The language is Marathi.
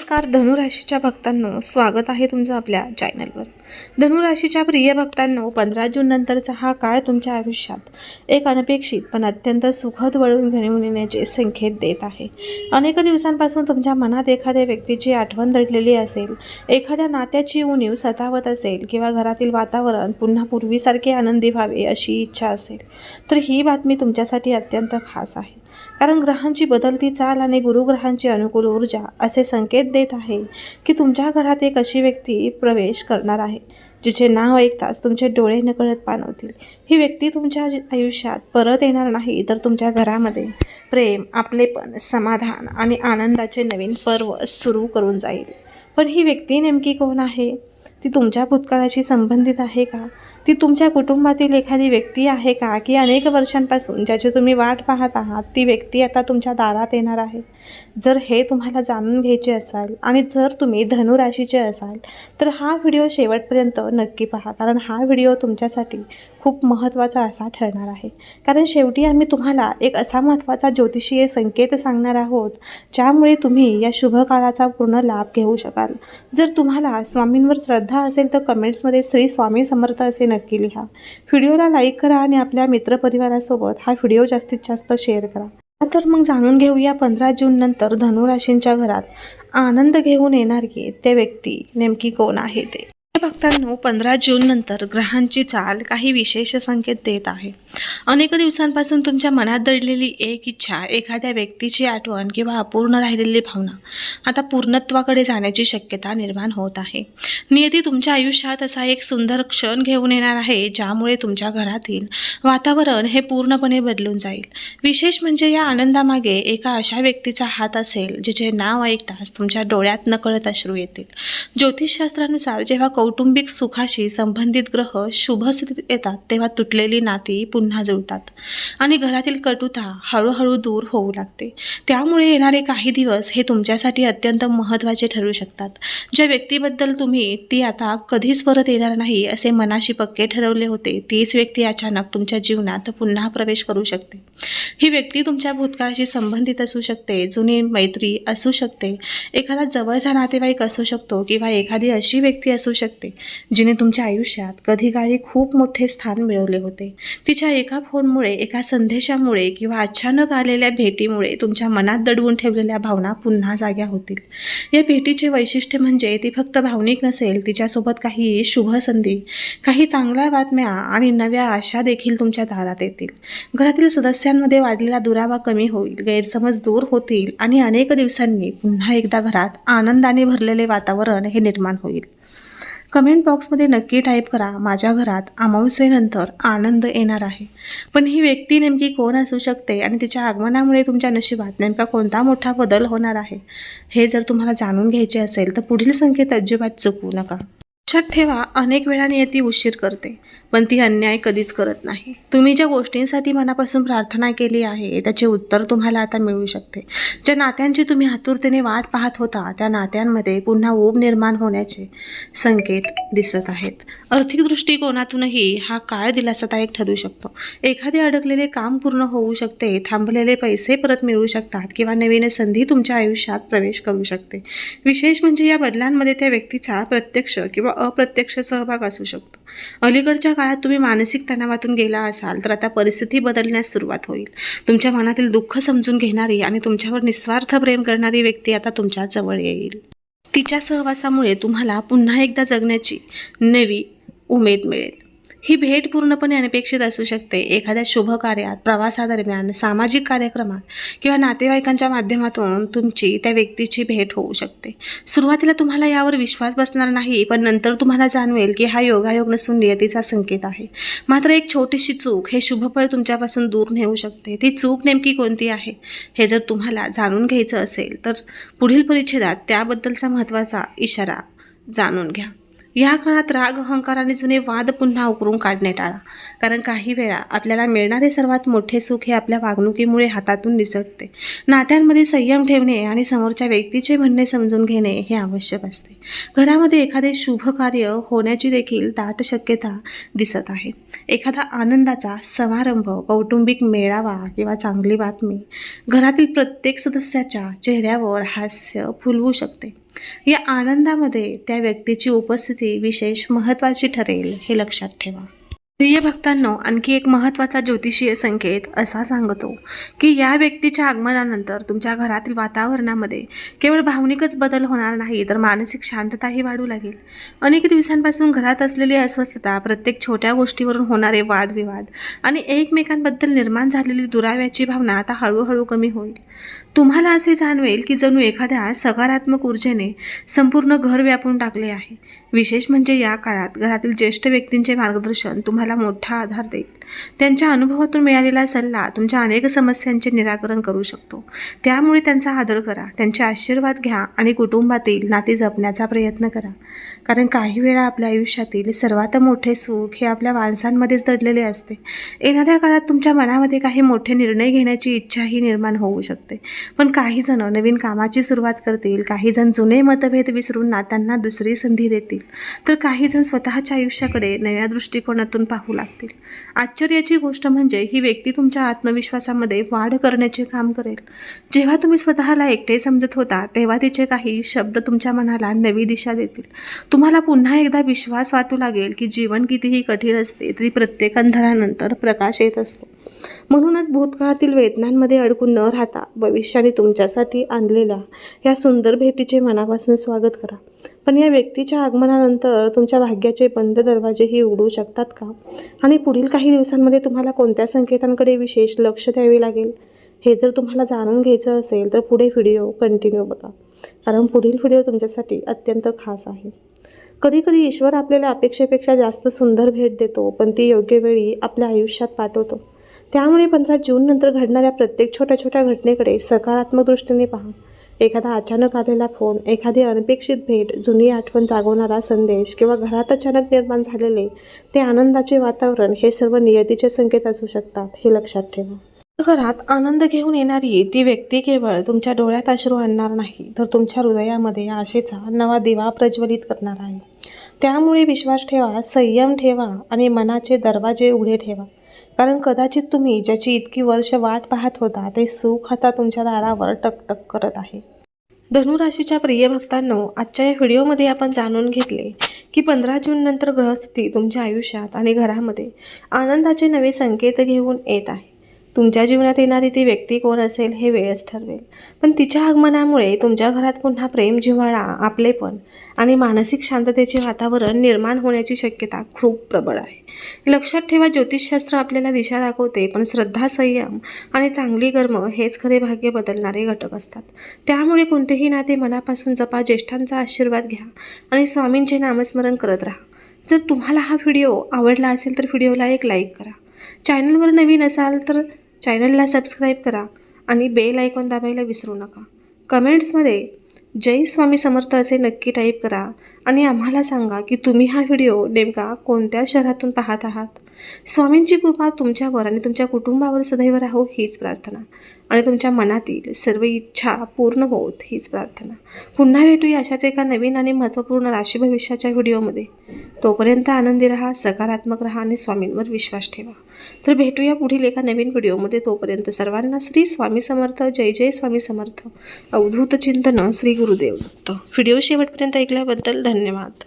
नमस्कार धनुराशीच्या भक्तांनो, स्वागत आहे तुमचं आपल्या चॅनलवर। धनुराशीच्या प्रिय भक्तांनो, 15 जून नंतरचा हा काळ तुमच्या आयुष्यात एक अनपेक्षित पण अत्यंत सुखद वळण घेऊन येण्याचे संकेत देत आहे। अनेक दिवसांपासून तुमच्या मनात एखाद्या व्यक्तीची आठवण दडलेली असेल, एखाद्या नात्याची उणीव सतावत असेल किंवा घरातील वातावरण पुन्हा पूर्वीसारखे आनंदी व्हावे अशी इच्छा असेल, तर ही बातमी तुमच्यासाठी अत्यंत खास आहे। कारण ग्रहांची बदलती चाल आणि गुरुग्रहांची अनुकूल ऊर्जा असे संकेत देत आहे की तुमच्या घरात एक अशी व्यक्ती प्रवेश करणार आहे जिचे नाव ऐकताच तुमचे डोळे नकळत पाणवतील। ही व्यक्ती तुमच्या आयुष्यात परत येणार नाही, तर तुमच्या घरामध्ये प्रेम, आपलेपण, समाधान आणि आनंदाचे नवीन पर्व सुरू करून जाईल। पण ही व्यक्ती नेमकी कोण आहे? ती तुमच्या भूतकाळाशी संबंधित आहे का? ती तुमच्या कुटुंबातील एखादी व्यक्ती आहे का, की अनेक वर्षांपासून ज्याची तुम्ही वाट पाहत आहात ती व्यक्ती आता तुमच्या दारात येणार आहे? जर हे तुम्हाला जाणून घ्यायचे असाल आणि जर तुम्ही धनुराशीचे असाल तर हा व्हिडिओ शेवटपर्यंत नक्की पहा, कारण हा व्हिडिओ तुमच्यासाठी खूप महत्त्वाचा असा ठरणार आहे। कारण शेवटी आम्ही तुम्हाला एक असा महत्त्वाचा ज्योतिषीय संकेत सांगणार आहोत ज्यामुळे तुम्ही या शुभ काळाचा पूर्ण लाभ घेऊ शकाल। जर तुम्हाला स्वामींवर श्रद्धा असेल तर कमेंट्समध्ये श्री स्वामी समर्थ असे नक्की लिहा। व्हिडिओला लाईक करा आणि आपल्या मित्रपरिवारासोबत हा व्हिडिओ जास्तीत जास्त शेअर करा। तर मग जाणून घेऊया 15 जून नंतर धनुराशींच्या घरात आनंद घेऊन येणारी ते व्यक्ती नेमकी कोण आहे ते। भक्तांनो, 15 जून नंतर ग्रहांची चाल काही विशेष संकेत देत आहे। अनेक दिवसांपासून तुमच्या मनात दडलेली एक इच्छा, एखाद्या व्यक्तीची आठवण किंवा अपूर्ण राहिलेली भावना आता पूर्णत्वाकडे जाण्याची शक्यता निर्माण होत आहे। नियती तुमच्या आयुष्यात असा एक सुंदर क्षण घेऊन येणार आहे ज्यामुळे तुमच्या घरातील वातावरण हे पूर्णपणे बदलून जाईल। विशेष म्हणजे या आनंदामागे एका अशा व्यक्तीचा हात असेल जिचे नाव ऐकताच तुमच्या डोळ्यात नकळत अश्रू येतील। ज्योतिषशास्त्रानुसार जेव्हा कौटुंबिक सुखाशी संबंधित ग्रह शुभ स्थितीत येतात तेव्हा तुटलेली नाती पुन्हा जुळतात आणि घरातील कटुता हळूहळू दूर होऊ लागते। त्यामुळे येणारे काही दिवस हे तुमच्यासाठी अत्यंत महत्त्वाचे ठरू शकतात। ज्या व्यक्तीबद्दल तुम्ही ती आता कधीच परत येणार नाही असे मनाशी पक्के ठरवले होते, तीच व्यक्ती अचानक तुमच्या जीवनात पुन्हा प्रवेश करू शकते। ही व्यक्ती तुमच्या भूतकाळाशी संबंधित असू शकते, जुनी मैत्री असू शकते, एखादा जवळचा नातेवाईक असू शकतो किंवा एखादी अशी व्यक्ती असू शकते जिने तुमच्या आयुष्यात कधी काळी खूप मोठे स्थान मिळवले होते। तिच्या एका फोनमुळे, एका संदेशामुळे किंवा अचानक आलेल्या भेटीमुळे तुमच्या मनात दडवून ठेवलेल्या भावना पुन्हा जाग्या होतील। या भेटीचे वैशिष्ट्य म्हणजे ती फक्त भावनिक नसेल, तिच्यासोबत काही शुभ संधी, काही चांगल्या बातम्या आणि नव्या आशा देखील तुमच्या दारात येतील। घरातील सदस्यांमध्ये वाढलेला दुरावा कमी होईल, गैरसमज दूर होतील आणि अनेक दिवसांनी पुन्हा एकदा घरात आनंदाने भरलेले वातावरण हे निर्माण होईल। कमेंट बॉक्समध्ये नक्की टाईप करा, माझ्या घरात अमावस्येनंतर आनंद येणार आहे। पण ही व्यक्ती नेमकी कोण असू शकते आणि तिच्या आगमनामुळे तुमच्या नशिबात नेमका कोणता मोठा बदल होणार आहे, हे जर तुम्हाला जाणून घ्यायचे असेल तर पुढील संकेत अजिबात चुकवू नका। लक्षात ठेवा, अनेक वेळा नियती उशीर करते पण ती अन्याय कधीच करत नाही। तुम्ही ज्या गोष्टींसाठी मनापासून प्रार्थना केली आहे त्याचे उत्तर तुम्हाला आता मिळू शकते। ज्या नात्यांची तुम्ही आतुरतेने वाट पाहत होता त्या नात्यांमध्ये पुन्हा ऊब निर्माण होण्याचे संकेत दिसत आहेत। आर्थिक दृष्टिकोनातूनही हा काळ दिलासादायक ठरू शकतो। एखादे अडकलेले काम पूर्ण होऊ शकते, थांबलेले पैसे परत मिळू शकतात किंवा नवीन संधी तुमच्या आयुष्यात प्रवेश करू शकते। विशेष म्हणजे या बदलांमध्ये त्या व्यक्तीचा प्रत्यक्ष किंवा अप्रत्यक्ष सहभाग असू शकतो। अलीकडच्या काळात तुम्ही मानसिक तणावातून गेला असाल तर आता परिस्थिती बदलण्यास सुरुवात होईल। तुमच्या मनातील दुःख समजून घेणारी आणि तुमच्यावर निस्वार्थ प्रेम करणारी व्यक्ती आता तुमच्या जवळ येईल। तिच्या सहवासामुळे तुम्हाला पुन्हा एकदा जगण्याची नवी उमेद मिळेल। ही भेट पूर्णपणे अनपेक्षित असू शकते। एखाद्या शुभ कार्यात, प्रवासादरम्यान, सामाजिक कार्यक्रमात किंवा नातेवाईकांच्या माध्यमातून तुमची त्या व्यक्तीची भेट होऊ शकते। सुरुवातीला तुम्हाला यावर विश्वास बसणार नाही, पण नंतर तुम्हाला जाणवेल की हा योगायोग नसून नियतीचा संकेत आहे। मात्र एक छोटीशी चूक हे शुभफळ तुमच्यापासून दूर नेऊ शकते। ती चूक नेमकी कोणती आहे हे जर तुम्हाला जाणून घ्यायचं असेल तर पुढील परिच्छेदात त्याबद्दलचा महत्त्वाचा इशारा जाणून घ्या। या काळात राग, अहंकार आणि जुने वाद पुन्हा उकरून काढणे टाळा, कारण काही वेळा आपल्याला मिळणारे सर्वात मोठे सुख हे आपल्या वागणुकीमुळे हातातून निसटते। नात्यांमध्ये संयम ठेवणे आणि समोरच्या व्यक्तीचे म्हणणे समजून घेणे हे आवश्यक असते। घरामध्ये एखादे शुभ कार्य होण्याची देखील दाट शक्यता दिसत आहे। एखादा आनंदाचा समारंभ, कौटुंबिक मेळावा किंवा चांगली बातमी घरातील प्रत्येक सदस्याच्या चेहऱ्यावर हास्य फुलवू शकते। या आनंदामध्ये त्या व्यक्तीची उपस्थिती विशेष महत्त्वाची ठरेल हे लक्षात ठेवा. प्रिय भक्तांनो, आणखी एक महत्त्वाचा ज्योतिषीय संकेत असा सांगतो की या व्यक्तीच्या आगमनानंतर तुमच्या घरातील वातावरणामध्ये केवळ भावनिकच बदल होणार नाही, तर मानसिक शांतताही वाढू लागेल. अनेक दिवसांपासून घरात असलेली अस्वस्थता, प्रत्येक छोट्या गोष्टीवरून होणारे वादविवाद आणि एकमेकांबद्दल निर्माण झालेली दुराव्याची भावना आता हळूहळू कमी होईल. तुम्हाला असे जाणवेल की जणू एखाद्या सकारात्मक ऊर्जेने संपूर्ण घर व्यापून टाकले आहे. विशेष म्हणजे या काळात घरातील ज्येष्ठ व्यक्तींचे मार्गदर्शन तुम्हाला मोठा आधार देईल. त्यांच्या अनुभवातून मिळालेला सल्ला तुमच्या अनेक समस्यांचे निराकरण करू शकतो. त्यामुळे त्यांचा आदर करा, त्यांचे आशीर्वाद घ्या आणि कुटुंबातील नाते जपण्याचा प्रयत्न करा. कारण काही वेळा आपल्या आयुष्यातील सर्वात मोठे सुख हे आपल्या माणसांमध्येच दडलेले असते. येणाऱ्या काळात तुमच्या मनामध्ये काही मोठे निर्णय घेण्याची इच्छाही निर्माण होऊ शकते. पण काही जण नवीन कामाची सुरुवात करतील, काही जण जुने मतभेद विसरून नात्यांना दुसरी संधी देतील, तर काही जण स्वतःच्या आयुष्याकडे नव्या दृष्टिकोनातून पाहू लागतील. आश्चर्याची गोष्ट म्हणजे ही व्यक्ती तुमच्या आत्मविश्वासामध्ये वाढ करण्याचे काम करेल. जेव्हा तुम्ही स्वतःला एकटे समजत होता, तेव्हा तिचे काही शब्द तुमच्या मनाला नवी दिशा देतील. तुम्हाला पुन्हा एकदा विश्वास वाटू लागेल की जीवन कितीही कठीण असते तरी प्रत्येक अंधारानंतर प्रकाश येत असतो. म्हणूनच भूतकाळातील वेदनांमध्ये अडकून न राहता भविष्याने तुमच्यासाठी आणलेल्या या सुंदर भेटीचे मनापासून स्वागत करा. पण या व्यक्तीच्या आगमनानंतर तुमच्या भाग्याचे बंद दरवाजेही उघडू शकतात का? आणि पुढील काही दिवसांमध्ये तुम्हाला कोणत्या संकेतांकडे विशेष लक्ष द्यावे लागेल हे जर तुम्हाला जाणून घ्यायचं असेल तर पुढे व्हिडिओ कंटिन्यू बघा, कारण पुढील व्हिडिओ तुमच्यासाठी अत्यंत खास आहे. कधीकधी ईश्वर आपल्याला अपेक्षेपेक्षा जास्त सुंदर भेट देतो, पण ती योग्य वेळी आपल्या आयुष्यात पाठवतो. त्यामुळे 15 जून नंतर घडणाऱ्या प्रत्येक छोट्या छोट्या घटनेकडे सकारात्मक दृष्टीने पहा. एखादा अचानक आलेला फोन, एखादी अनपेक्षित भेट, जुनी आठवण जागवणारा संदेश किंवा घरात अचानक निर्माण झालेले ते आनंदाचे वातावरण हे सर्व नियतीचे संकेत असू शकतात हे लक्षात ठेवा. घरात आनंद घेऊन येणारी ती व्यक्ती केवळ तुमच्या डोळ्यात अश्रू आणणार नाही, तर तुमच्या हृदयामध्ये आशेचा नवा दिवा प्रज्वलित करणार आहे. त्यामुळे विश्वास ठेवा, संयम ठेवा आणि मनाचे दरवाजे उघडे ठेवा. कारण कदाचित तुम्ही ज्याची इतकी वर्ष वाट पाहत होता ते सुख आता तुमच्या दारावर टकटक करत आहे. धनुराशीच्या प्रिय भक्तांनो, आजच्या या व्हिडिओमध्ये आपण जाणून घेतले की 15 जून नंतर ग्रहस्थिती तुमच्या आयुष्यात आणि घरामध्ये आनंदाचे नवे संकेत घेऊन येत आहे. तुमच्या जीवनात येणारी ती व्यक्ती कोण असेल हे वेळच ठरवेल, पण तिच्या आगमनामुळे तुमच्या घरात पुन्हा प्रेम, जिव्हाळा, आपलेपण आणि मानसिक शांततेचे वातावरण निर्माण होण्याची शक्यता खूप प्रबळ आहे. लक्षात ठेवा, ज्योतिषशास्त्र आपल्याला दिशा दाखवते, पण श्रद्धा, संयम आणि चांगली कर्म हेच खरे भाग्य बदलणारे घटक असतात. त्यामुळे कोणतेही नाते मनापासून जपा, ज्येष्ठांचा आशीर्वाद घ्या आणि स्वामींचे नामस्मरण करत राहा. जर तुम्हाला हा व्हिडिओ आवडला असेल तर व्हिडिओला एक लाईक करा. चॅनलवर नवीन असाल तर चॅनलला सबस्क्राईब करा आणि बेल आयकॉन दाबायला विसरू नका. कमेंट्समध्ये जय स्वामी समर्थ असे नक्की टाईप करा आणि आम्हाला सांगा की तुम्ही हा व्हिडिओ नेमका कोणत्या शहरातून पाहत आहात. स्वामींची कृपा तुमच्यावर आणि तुमच्या कुटुंबावर सदैव राहो हीच प्रार्थना, आणि तुमच्या मनातील सर्व इच्छा पूर्ण होत हीच प्रार्थना. पुन्हा भेटूया अशाच एका नवीन आणि महत्त्वपूर्ण राशी भविष्याच्या व्हिडिओमध्ये. तोपर्यंत आनंदी राहा, सकारात्मक राहा आणि स्वामींवर विश्वास ठेवा. तर भेटूया पुढील एका नवीन व्हिडिओमध्ये. तोपर्यंत सर्वांना श्री स्वामी समर्थ. जय जय स्वामी समर्थ. अवधूत चिंतन श्री गुरुदेव दत्त. व्हिडिओ शेवटपर्यंत ऐकल्याबद्दल धन्यवाद.